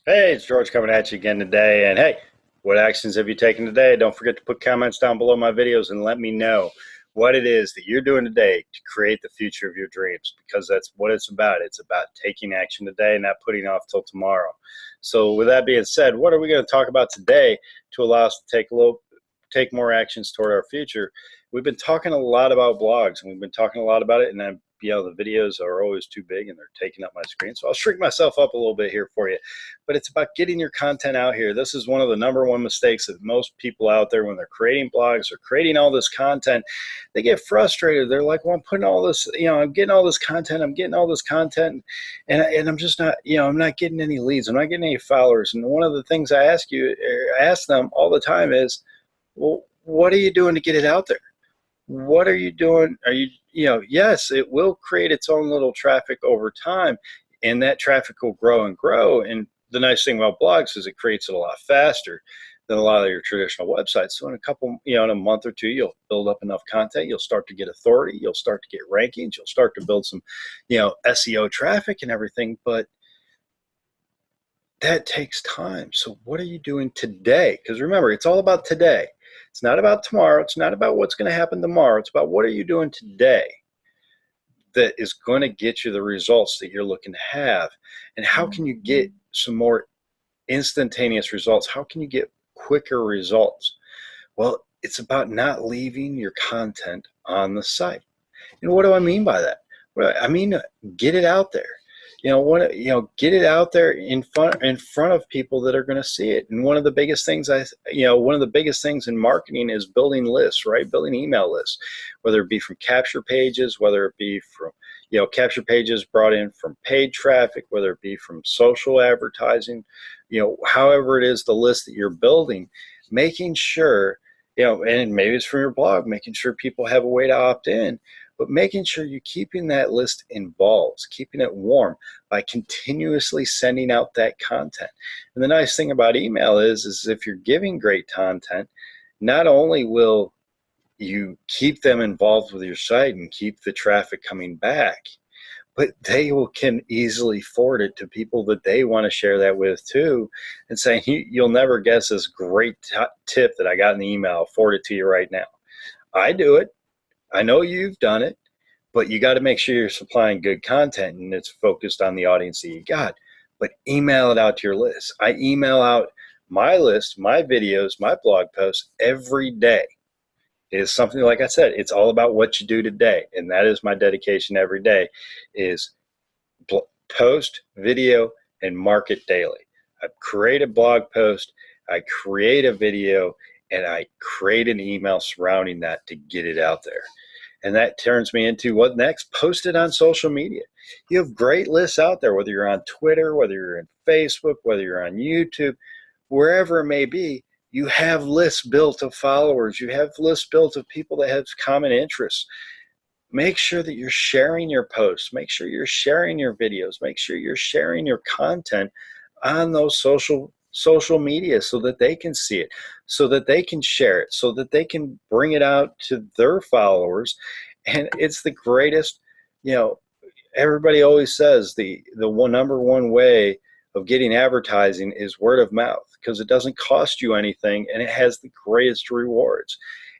Hey, it's George coming at you again today. And hey, what actions have you taken today? Don't forget to put comments down below my videos and let me know what it is that you're doing today to create the future of your dreams, because that's what it's about. It's about taking action today, not putting off till tomorrow. So with that being said, what are we going to talk about today to allow us to take more actions toward our future? We've been talking a lot about blogs, and we've been talking a lot about it, and the videos are always too big and they're taking up my screen. So I'll shrink myself up a little bit here for you. But it's about getting your content out here. This is one of the #1 mistakes that most people out there, when they're creating blogs or creating all this content, they get frustrated. They're like, well, I'm putting all this, I'm getting all this content, and I'm just not, I'm not getting any leads. I'm not getting any followers. And one of the things I ask them all the time is, well, what are you doing to get it out there? What are you doing? Yes, it will create its own little traffic over time, and that traffic will grow and grow. And the nice thing about blogs is it creates it a lot faster than a lot of your traditional websites. So in a month or two, you'll build up enough content. You'll start to get authority. You'll start to get rankings. You'll start to build some, SEO traffic and everything. But that takes time. So what are you doing today? Because remember, it's all about today. It's not about tomorrow. It's not about what's going to happen tomorrow. It's about what are you doing today that is going to get you the results that you're looking to have. And how can you get some more instantaneous results? How can you get quicker results? Well, it's about not leaving your content on the site. And what do I mean by that? Well, I mean, get it out there. Get it out there in front of people that are going to see it. And one of the biggest things in marketing is building lists, right? Building email lists, whether it be from capture pages, whether it be from, capture pages brought in from paid traffic, whether it be from social advertising, however it is the list that you're building, making sure, and maybe it's from your blog, making sure people have a way to opt in, but making sure you're keeping that list involved, keeping it warm by continuously sending out that content. And the nice thing about email is if you're giving great content, not only will you keep them involved with your site and keep the traffic coming back, but can easily forward it to people that they want to share that with too, and saying, you'll never guess this great tip that I got in the email. I'll forward it to you right now. I do it. I know you've done it, but you got to make sure you're supplying good content and it's focused on the audience that you got. But email it out to your list. I email out my list, my videos, my blog posts every day. It is something, like I said, it's all about what you do today. And that is my dedication every day, is post, video, and market daily. I create a blog post, I create a video, and I create an email surrounding that to get it out there. And that turns me into what next? Post it on social media. You have great lists out there, whether you're on Twitter, whether you're in Facebook, whether you're on YouTube, wherever it may be. You have lists built of followers. You have lists built of people that have common interests. Make sure that you're sharing your posts. Make sure you're sharing your videos. Make sure you're sharing your content on those social media so that they can see it, so that they can share it, so that they can bring it out to their followers. And it's the greatest, everybody always says the #1 way of getting advertising is word of mouth, because it doesn't cost you anything and it has the greatest rewards.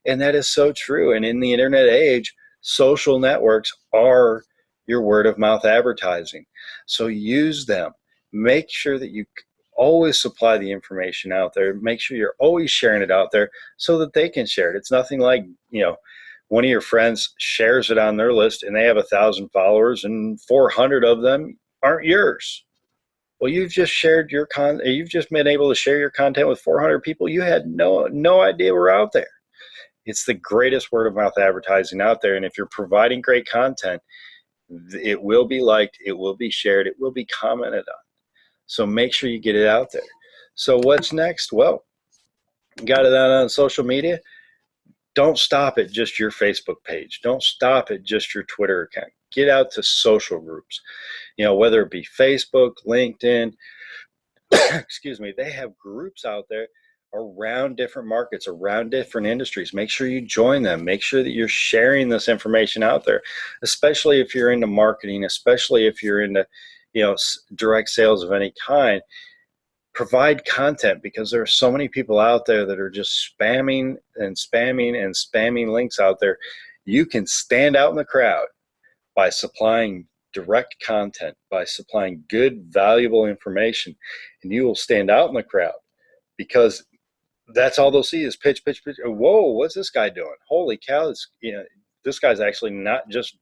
And that is so true. And in the internet age, social networks are your word of mouth advertising. So use them. Make sure that you always supply the information out there. Make sure you're always sharing it out there so that they can share it. It's nothing like, one of your friends shares it on their list and they have 1,000 followers and 400 of them aren't yours. Well, you've just shared your you've just been able to share your content with 400 people you had no idea were out there. It's the greatest word of mouth advertising out there. And if you're providing great content, it will be liked, it will be shared, it will be commented on. So make sure you get it out there. So what's next? Well, got it out on social media. Don't stop at just your Facebook page. Don't stop at just your Twitter account. Get out to social groups, whether it be Facebook, LinkedIn, excuse me, they have groups out there around different markets, around different industries. Make sure you join them. Make sure that you're sharing this information out there, especially if you're into marketing, especially if you're into, direct sales of any kind. provide content, because there are so many people out there that are just spamming and spamming and spamming links out there. You can stand out in the crowd by supplying direct content, by supplying good, valuable information, and you will stand out in the crowd, because that's all they'll see is pitch, pitch, pitch. Whoa, what's this guy doing? Holy cow! This guy's actually not just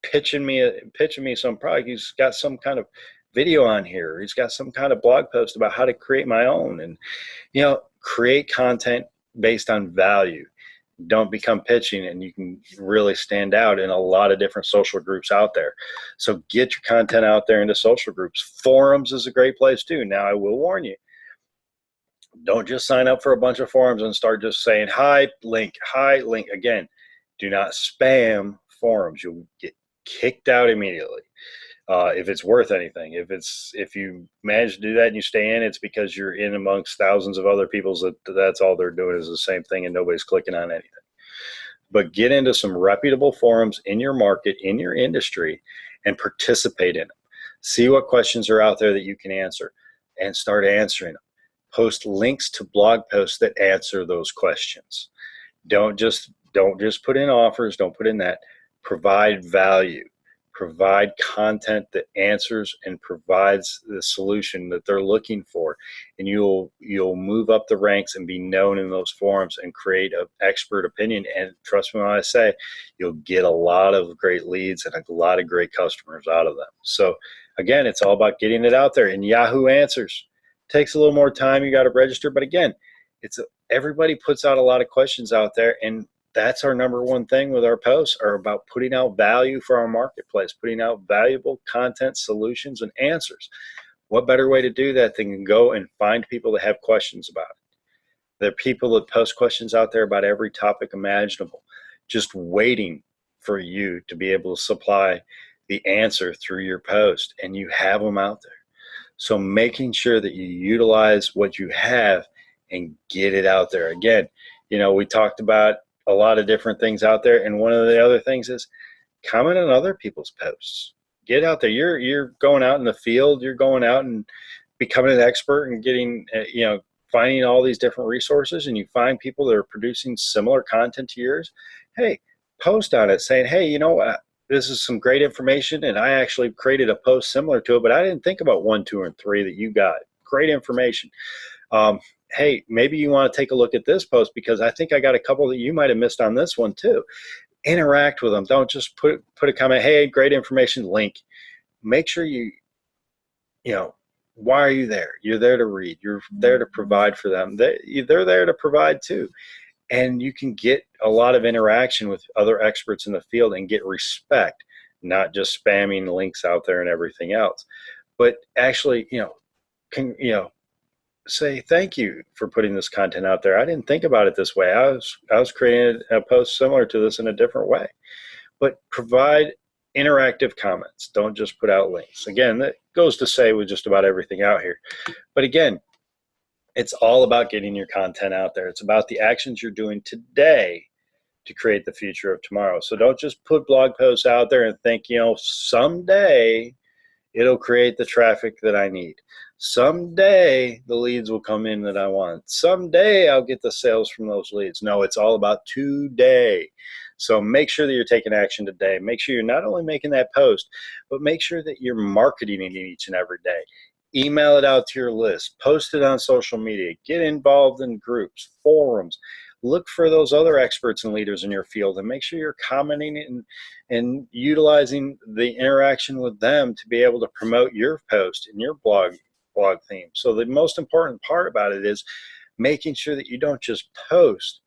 pitching me some product. He's got some kind of video on here. He's got some kind of blog post about how to create my own. And create content based on value. Don't become pitching, and you can really stand out in a lot of different social groups out there. So get your content out there into social groups. Forums is a great place too. Now, I will warn you, don't just sign up for a bunch of forums and start just saying hi link. Again, do not spam forums. You'll get kicked out immediately. If it's worth anything. If you manage to do that and you stay in, it's because you're in amongst thousands of other people that's all they're doing is the same thing and nobody's clicking on anything. But get into some reputable forums in your market, in your industry, and participate in them. See what questions are out there that you can answer and start answering them. Post links to blog posts that answer those questions. Don't just put in offers, don't put in that. Provide value. Provide content that answers and provides the solution that they're looking for, and you'll move up the ranks and be known in those forums and create an expert opinion. And trust me when I say, you'll get a lot of great leads and a lot of great customers out of them. So again, it's all about getting it out there. And Yahoo Answers takes a little more time. You got to register, but again, everybody puts out a lot of questions out there, and that's our number one thing with our posts, are about putting out value for our marketplace, putting out valuable content, solutions, and answers. What better way to do that than go and find people that have questions about it? There are people that post questions out there about every topic imaginable, just waiting for you to be able to supply the answer through your post, and you have them out there. So making sure that you utilize what you have and get it out there. Again, we talked about a lot of different things out there, and one of the other things is comment on other people's posts. Get out there. You're going out in the field. You're going out and becoming an expert and getting finding all these different resources, and you find people that are producing similar content to yours. Hey, post on it saying, hey, this is some great information, and I actually created a post similar to it, but I didn't think about 1, 2, and 3 that you got. Great information. Hey, maybe you want to take a look at this post because I think I got a couple that you might have missed on this one too. Interact with them. Don't just put a comment, hey, great information, link. Make sure why are you there? You're there to read. You're there to provide for them. They're there to provide too. And you can get a lot of interaction with other experts in the field and get respect, not just spamming links out there and everything else. But actually, say thank you for putting this content out there. I didn't think about it this way. I was creating a post similar to this in a different way. But provide interactive comments. Don't just put out links. Again, that goes to say with just about everything out here. But again, it's all about getting your content out there. It's about the actions you're doing today to create the future of tomorrow. So don't just put blog posts out there and think, someday it'll create the traffic that I need. Someday the leads will come in that I want. Someday I'll get the sales from those leads. No, it's all about today. So make sure that you're taking action today. Make sure you're not only making that post, but make sure that you're marketing it each and every day. Email it out to your list. Post it on social media. Get involved in groups, forums. Look for those other experts and leaders in your field and make sure you're commenting and utilizing the interaction with them to be able to promote your post and your blog theme. So the most important part about it is making sure that you don't just post,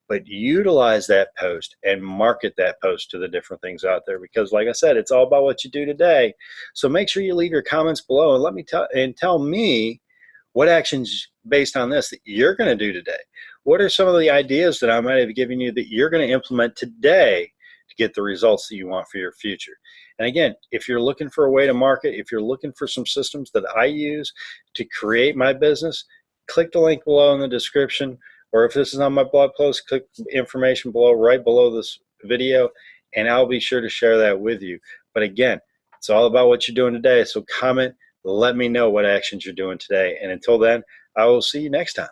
but utilize that post and market that post to the different things out there. Because like I said, it's all about what you do today. So make sure you leave your comments below and let me tell me what actions based on this that you're going to do today. What are some of the ideas that I might have given you that you're going to implement today to get the results that you want for your future? And again, if you're looking for a way to market, if you're looking for some systems that I use to create my business, click the link below in the description. Or if this is on my blog post, click information below, right below this video, and I'll be sure to share that with you. But again, it's all about what you're doing today. So comment, let me know what actions you're doing today. And until then, I will see you next time.